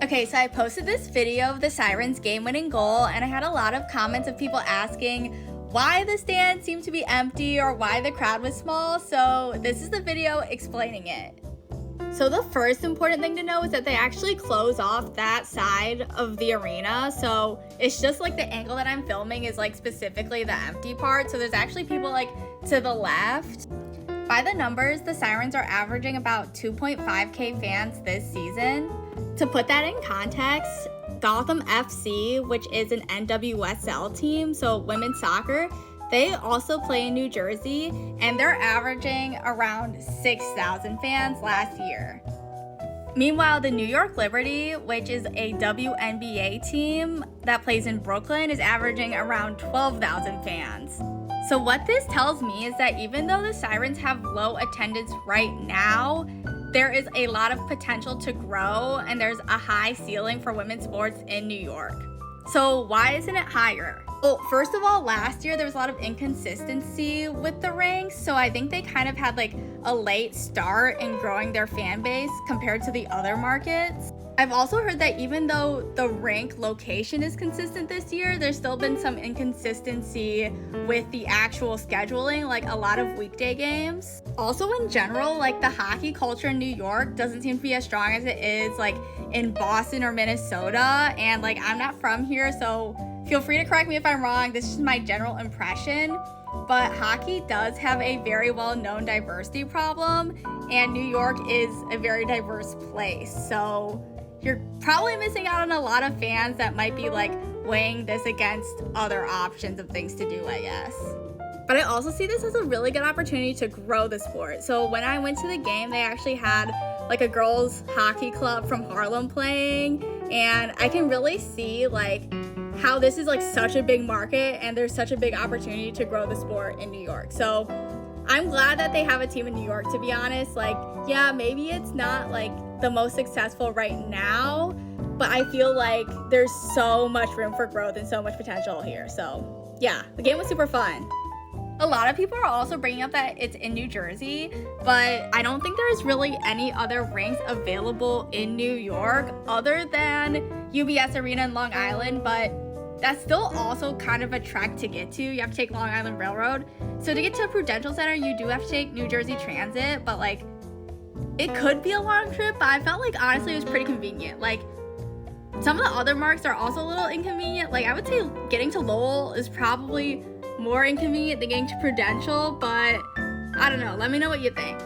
Okay, so I posted this video of the Sirens game-winning goal, and I had a lot of comments of people asking why the stands seemed to be empty or why the crowd was small, so this is the video explaining it. So the first important thing to know is that they actually close off that side of the arena, so it's just like the angle that I'm filming is like specifically the empty part, so there's actually people like to the left. By the numbers, the Sirens are averaging about 2.5K fans this season. To put that in context, Gotham FC, which is an NWSL team, so women's soccer, they also play in New Jersey, and they're averaging around 6,000 fans last year. Meanwhile, the New York Liberty, which is a WNBA team that plays in Brooklyn, is averaging around 12,000 fans. So what this tells me is that even though the Sirens have low attendance right now, there is a lot of potential to grow, and there's a high ceiling for women's sports in New York. So why isn't it higher? Well, first of all, last year there was a lot of inconsistency with the ranks, so I think they kind of had like a late start in growing their fan base compared to the other markets. I've also heard that even though the rink location is consistent this year, there's still been some inconsistency with the actual scheduling, like a lot of weekday games. Also in general, like the hockey culture in New York doesn't seem to be as strong as it is like in Boston or Minnesota, and like I'm not from here, so feel free to correct me if I'm wrong. This is my general impression, but hockey does have a very well-known diversity problem, and New York is a very diverse place, so you're probably missing out on a lot of fans that might be like weighing this against other options of things to do, I guess. But I also see this as a really good opportunity to grow the sport. So when I went to the game, they actually had like a girls hockey club from Harlem playing, and I can really see like how this is like such a big market and there's such a big opportunity to grow the sport in New York. So I'm glad that they have a team in New York, to be honest. Like, yeah, maybe it's not like the most successful right now, but I feel like there's so much room for growth and so much potential here. So yeah, the game was super fun. A lot of people are also bringing up that it's in New Jersey, but I don't think there's really any other rinks available in New York other than UBS Arena in Long Island, but that's still also kind of a trek to get to. You have to take Long Island Railroad. So to get to Prudential Center, you do have to take New Jersey Transit, but like it could be a long trip, but I felt like honestly it was pretty convenient. Like some of the other marks are also a little inconvenient. Like I would say getting to Lowell is probably more inconvenient than getting to Prudential, but I don't know. Let me know what you think.